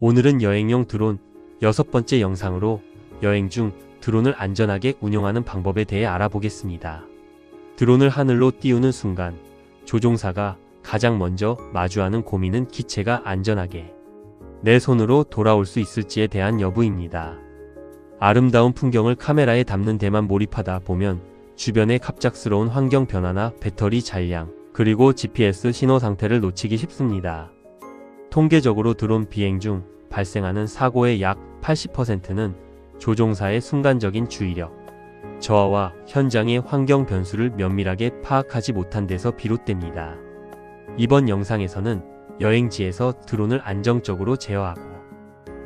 오늘은 여행용 드론 6번째 영상으로 여행 중 드론을 안전하게 운용하는 방법에 대해 알아보겠습니다. 드론을 하늘로 띄우는 순간 조종사가 가장 먼저 마주하는 고민은 기체가 안전하게 내 손으로 돌아올 수 있을지에 대한 여부입니다. 아름다운 풍경을 카메라에 담는 데만 몰입하다 보면 주변의 갑작스러운 환경 변화나 배터리 잔량, 그리고 GPS 신호 상태를 놓치기 쉽습니다. 통계적으로 드론 비행 중 발생하는 사고의 약 80%는 조종사의 순간적인 주의력 저하와 현장의 환경 변수를 면밀하게 파악하지 못한 데서 비롯됩니다. 이번 영상에서는 여행지에서 드론을 안정적으로 제어하고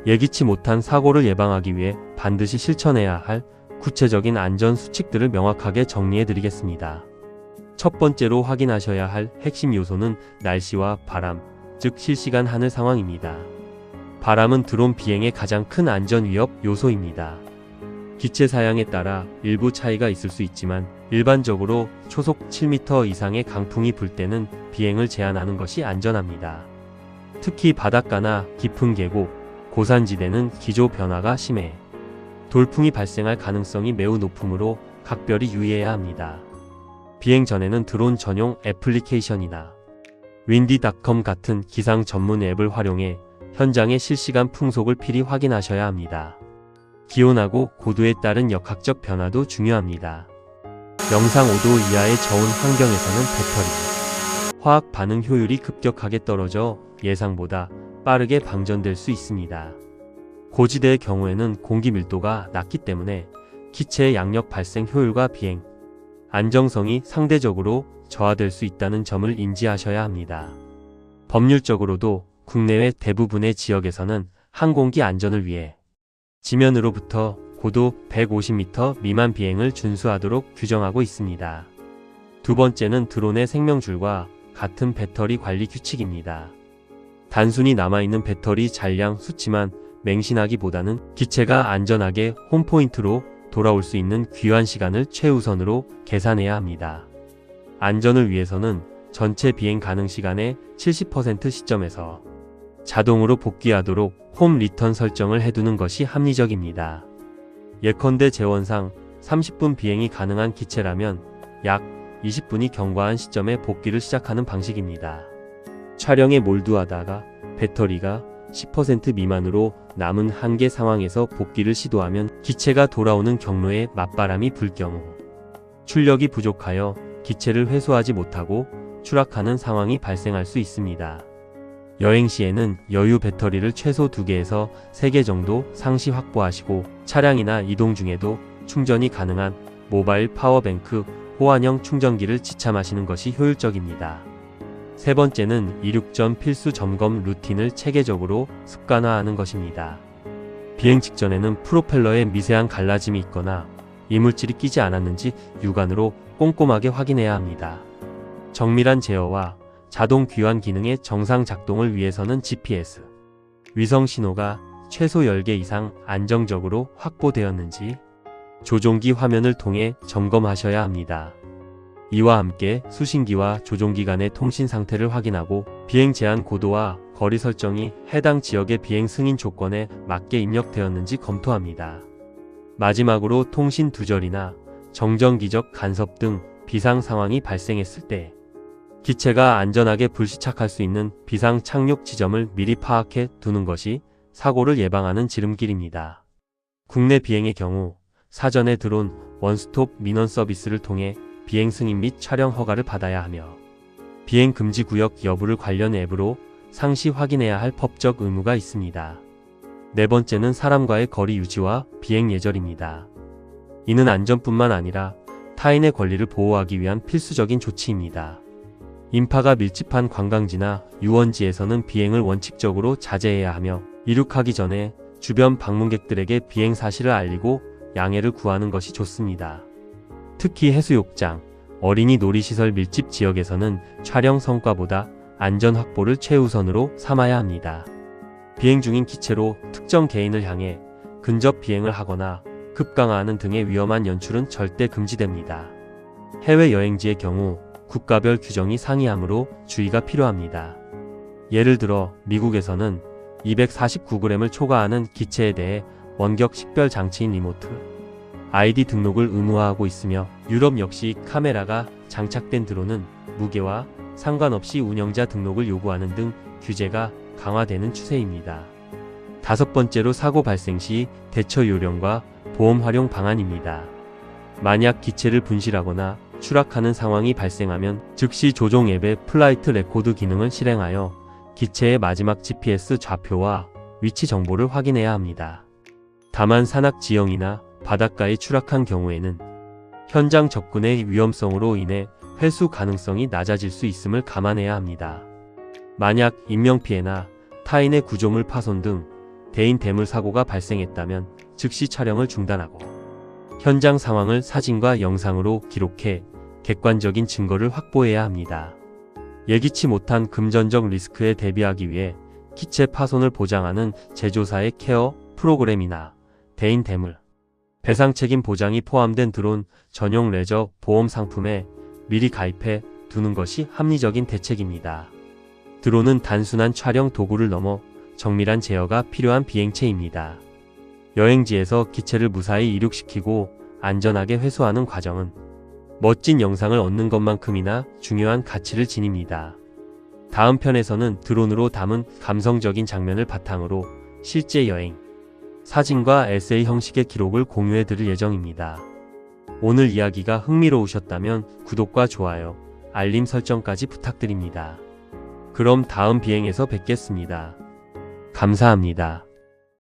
예기치 못한 사고를 예방하기 위해 반드시 실천해야 할 구체적인 안전 수칙들을 명확하게 정리해 드리겠습니다. 첫 번째로 확인하셔야 할 핵심 요소는 날씨와 바람, 즉 실시간 하늘 상황입니다. 바람은 드론 비행의 가장 큰 안전 위협 요소입니다. 기체 사양에 따라 일부 차이가 있을 수 있지만 일반적으로 초속 7m 이상의 강풍이 불 때는 비행을 제한하는 것이 안전합니다. 특히 바닷가나 깊은 계곡, 고산지대는 기조 변화가 심해 돌풍이 발생할 가능성이 매우 높으므로 각별히 유의해야 합니다. 비행 전에는 드론 전용 애플리케이션이나 윈디.com 같은 기상 전문 앱을 활용해 현장의 실시간 풍속을 필히 확인하셔야 합니다. 기온하고 고도에 따른 역학적 변화도 중요합니다. 영상 5도 이하의 저온 환경에서는 배터리, 화학 반응 효율이 급격하게 떨어져 예상보다 빠르게 방전될 수 있습니다. 고지대의 경우에는 공기 밀도가 낮기 때문에 기체의 양력 발생 효율과 비행 안정성이 상대적으로 저하될 수 있다는 점을 인지하셔야 합니다. 법률적으로도 국내외 대부분의 지역에서는 항공기 안전을 위해 지면으로부터 고도 150m 미만 비행을 준수하도록 규정하고 있습니다. 두 번째는 드론의 생명줄과 같은 배터리 관리 규칙입니다. 단순히 남아있는 배터리 잔량 수치만 맹신하기보다는 기체가 안전하게 홈포인트로 돌아올 수 있는 귀환 시간을 최우선으로 계산해야 합니다. 안전을 위해서는 전체 비행 가능 시간의 70% 시점에서 자동으로 복귀하도록 홈 리턴 설정을 해두는 것이 합리적입니다. 예컨대 재원상 30분 비행이 가능한 기체라면 약 20분이 경과한 시점에 복귀를 시작하는 방식입니다. 촬영에 몰두하다가 배터리가 10% 미만으로 남은 한계 상황에서 복귀를 시도하면 기체가 돌아오는 경로에 맞바람이 불 경우 출력이 부족하여 기체를 회수하지 못하고 추락하는 상황이 발생할 수 있습니다. 여행 시에는 여유 배터리를 최소 2개에서 3개 정도 상시 확보하시고 차량이나 이동 중에도 충전이 가능한 모바일 파워뱅크 호환형 충전기를 지참하시는 것이 효율적입니다. 세 번째는 이륙 전 필수 점검 루틴을 체계적으로 습관화하는 것입니다. 비행 직전에는 프로펠러에 미세한 갈라짐이 있거나 이물질이 끼지 않았는지 육안으로 꼼꼼하게 확인해야 합니다. 정밀한 제어와 자동 귀환 기능의 정상 작동을 위해서는 GPS, 위성 신호가 최소 10개 이상 안정적으로 확보되었는지 조종기 화면을 통해 점검하셔야 합니다. 이와 함께 수신기와 조종기 간의 통신 상태를 확인하고 비행 제한 고도와 거리 설정이 해당 지역의 비행 승인 조건에 맞게 입력되었는지 검토합니다. 마지막으로 통신 두절이나 정전기적 간섭 등 비상 상황이 발생했을 때 기체가 안전하게 불시착할 수 있는 비상 착륙 지점을 미리 파악해 두는 것이 사고를 예방하는 지름길입니다. 국내 비행의 경우 사전에 드론 원스톱 민원 서비스를 통해 비행 승인 및 촬영 허가를 받아야 하며 비행 금지 구역 여부를 관련 앱으로 상시 확인해야 할 법적 의무가 있습니다. 네 번째는 사람과의 거리 유지와 비행 예절입니다. 이는 안전뿐만 아니라 타인의 권리를 보호하기 위한 필수적인 조치입니다. 인파가 밀집한 관광지나 유원지에서는 비행을 원칙적으로 자제해야 하며 이륙하기 전에 주변 방문객들에게 비행 사실을 알리고 양해를 구하는 것이 좋습니다. 특히 해수욕장, 어린이 놀이시설 밀집 지역에서는 촬영 성과보다 안전 확보를 최우선으로 삼아야 합니다. 비행 중인 기체로 특정 개인을 향해 근접 비행을 하거나 급강하하는 등의 위험한 연출은 절대 금지됩니다. 해외여행지의 경우 국가별 규정이 상이하므로 주의가 필요합니다. 예를 들어 미국에서는 249g을 초과하는 기체에 대해 원격 식별 장치인 리모트 ID 등록을 의무화하고 있으며 유럽 역시 카메라가 장착된 드론은 무게와 상관없이 운영자 등록을 요구하는 등 규제가 강화되는 추세입니다. 다섯 번째로 사고 발생 시 대처 요령과 보험 활용 방안입니다. 만약 기체를 분실하거나 추락하는 상황이 발생하면 즉시 조종 앱의 플라이트 레코드 기능을 실행하여 기체의 마지막 GPS 좌표와 위치 정보를 확인해야 합니다. 다만 산악 지형이나 바닷가에 추락한 경우에는 현장 접근의 위험성으로 인해 회수 가능성이 낮아질 수 있음을 감안해야 합니다. 만약 인명피해나 타인의 구조물 파손 등 대인 대물 사고가 발생했다면 즉시 촬영을 중단하고 현장 상황을 사진과 영상으로 기록해 객관적인 증거를 확보해야 합니다. 예기치 못한 금전적 리스크에 대비하기 위해 기체 파손을 보장하는 제조사의 케어 프로그램이나 대인 대물 배상 책임 보장이 포함된 드론 전용 레저 보험 상품에 미리 가입해 두는 것이 합리적인 대책입니다. 드론은 단순한 촬영 도구를 넘어 정밀한 제어가 필요한 비행체입니다. 여행지에서 기체를 무사히 이륙시키고 안전하게 회수하는 과정은 멋진 영상을 얻는 것만큼이나 중요한 가치를 지닙니다. 다음 편에서는 드론으로 담은 감성적인 장면을 바탕으로 실제 여행, 사진과 에세이 형식의 기록을 공유해 드릴 예정입니다. 오늘 이야기가 흥미로우셨다면 구독과 좋아요, 알림 설정까지 부탁드립니다. 그럼 다음 비행에서 뵙겠습니다. 감사합니다.